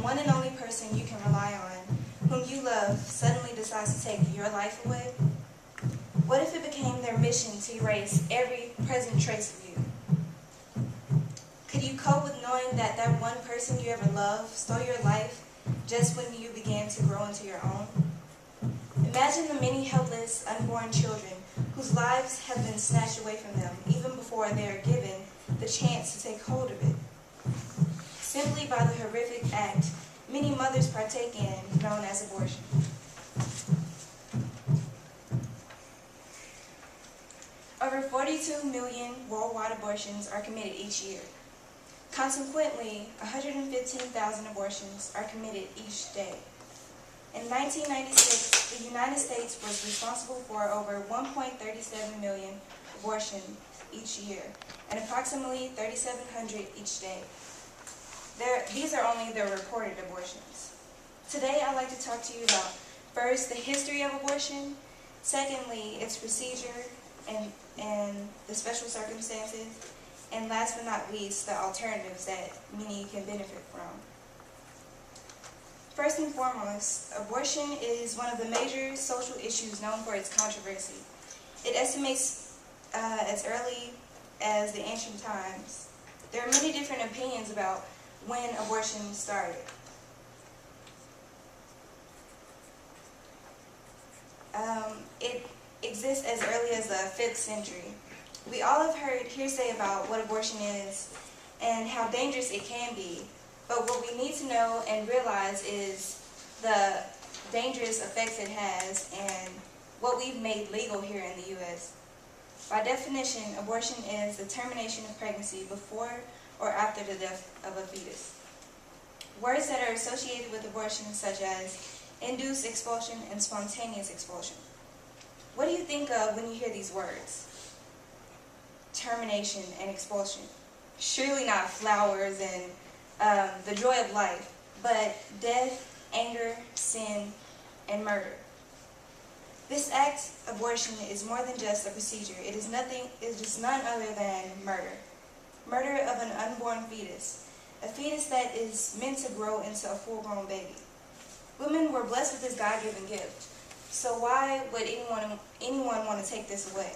one and only person you can rely on, whom you love, suddenly decides to take your life away? What if it became their mission to erase every present trace of you? Could you cope with knowing that that one person you ever loved stole your life just when you began to grow into your own? Imagine the many helpless, unborn children whose lives have been snatched away from them even before they are given the chance to take hold of it. Simply by the horrific act many mothers partake in, known as abortion. Over 42 million worldwide abortions are committed each year. Consequently, 115,000 abortions are committed each day. In 1996, the United States was responsible for over 1.37 million abortions each year, and approximately 3,700 each day. These are only the reported abortions. Today, I'd like to talk to you about, first, the history of abortion, secondly, its procedure and the special circumstances, and last but not least, the alternatives that many can benefit from. First and foremost, abortion is one of the major social issues known for its controversy. It estimates as early as the ancient times. There are many different opinions about when abortion started. It exists as early as the 5th century. We all have heard hearsay about what abortion is and how dangerous it can be, but what we need to know and realize is the dangerous effects it has and what we've made legal here in the U.S. By definition, abortion is the termination of pregnancy before or after the death of a fetus. Words that are associated with abortion such as induced expulsion and spontaneous expulsion. What do you think of when you hear these words? Termination and expulsion. Surely not flowers and the joy of life, but death, anger, sin, and murder. This act, abortion, is more than just a procedure. It is none other than murder. Murder of an unborn fetus. A fetus that is meant to grow into a full-grown baby. Women were blessed with this God-given gift. So why would anyone want to take this away?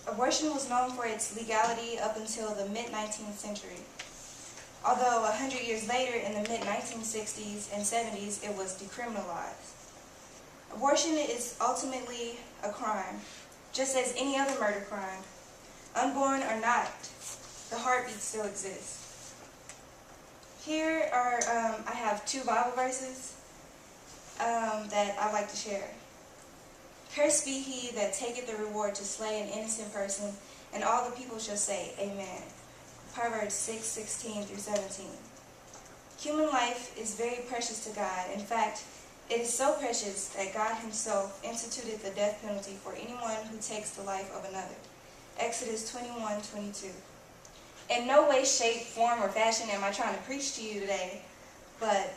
Abortion was known for its legality up until the mid-19th century. Although 100 years later, in the mid-1960s and 70s, it was decriminalized. Abortion is ultimately a crime, just as any other murder crime. Unborn or not, the heartbeat still exists. Here are, I have 2 Bible verses that I'd like to share. Cursed be he that taketh the reward to slay an innocent person, and all the people shall say, Amen. Proverbs 6:16 through 17. Human life is very precious to God. In fact, it is so precious that God himself instituted the death penalty for anyone who takes the life of another. Exodus 21:22. In no way, shape, form, or fashion am I trying to preach to you today, but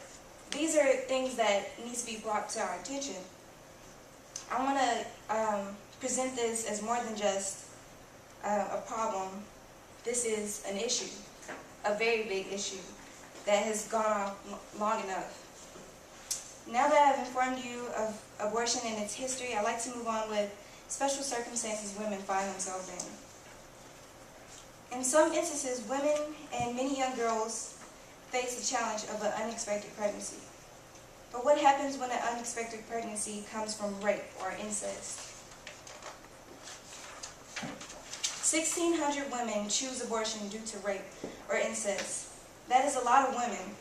these are things that need to be brought to our attention. I want to present this as more than just a problem. This is an issue, a very big issue that has gone on long enough. Now that I've informed you of abortion and its history, I'd like to move on with special circumstances women find themselves in. In some instances, women and many young girls face the challenge of an unexpected pregnancy. But what happens when an unexpected pregnancy comes from rape or incest? 1,600 women choose abortion due to rape or incest. That is a lot of women.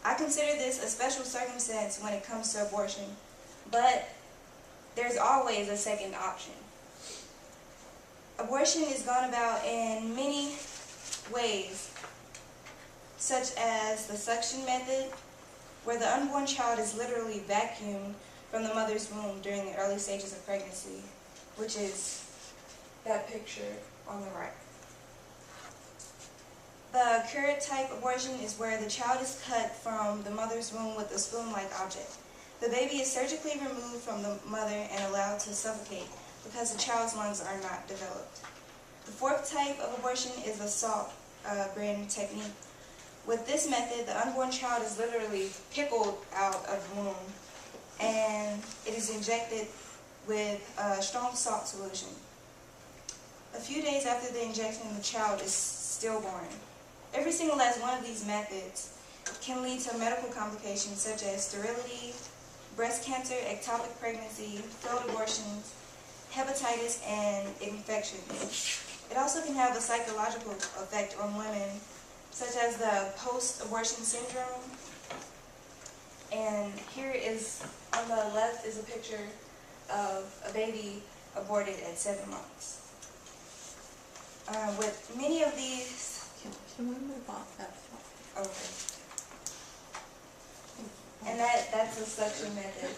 I consider this a special circumstance when it comes to abortion, but there's always a second option. Abortion is gone about in many ways, such as the suction method, where the unborn child is literally vacuumed from the mother's womb during the early stages of pregnancy, which is that picture on the right. The curate type abortion is where the child is cut from the mother's womb with a spoon-like object. The baby is surgically removed from the mother and allowed to suffocate because the child's lungs are not developed. The 4th type of abortion is the salt burn technique, With this method, the unborn child is literally pickled out of the womb, and it is injected with a strong salt solution. A few days after the injection, the child is stillborn. Every single last one of these methods can lead to medical complications such as sterility, breast cancer, ectopic pregnancy, failed abortions, hepatitis, and infections. It also can have a psychological effect on women, such as the post-abortion syndrome. And here is, on the left, is a picture of a baby aborted at 7 months. With many of these... Can we move off that? Okay. And that's a suction method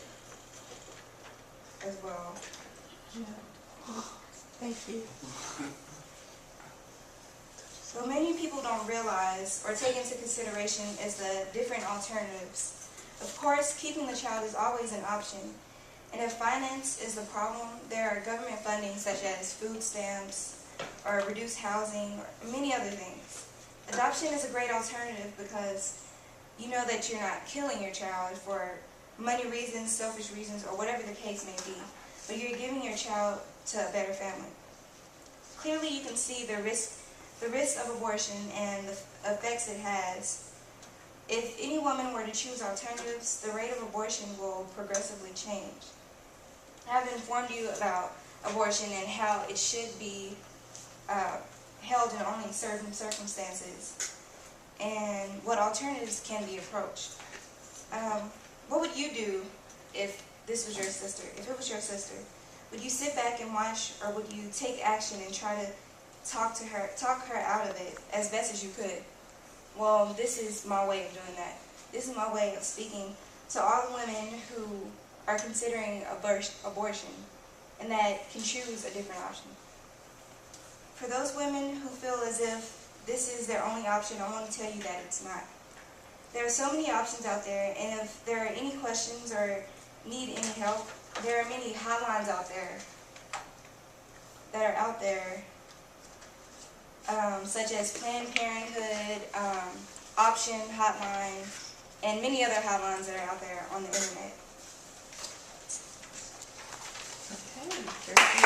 as well. Yeah. Thank you. What many people don't realize or take into consideration is the different alternatives. Of course, keeping the child is always an option. And if finance is the problem, there are government funding such as food stamps or reduced housing or many other things. Adoption is a great alternative because you know that you're not killing your child for money reasons, selfish reasons, or whatever the case may be, but you're giving your child to a better family. Clearly you can see the risk of abortion and the effects it has. If any woman were to choose alternatives, the rate of abortion will progressively change. I have informed you about abortion and how it should be held in only certain circumstances, and what alternatives can be approached. What would you do if this was your sister? If it was your sister, would you sit back and watch, or would you take action and try to talk her out of it as best as you could? Well, this is my way of doing that. This is my way of speaking to all the women who are considering abortion and that can choose a different option. For those women who feel as if this is their only option, I want to tell you that it's not. There are so many options out there, and if there are any questions or need any help, there are many hotlines out there such as Planned Parenthood, Option Hotline, and many other hotlines that are out there on the internet. Okay.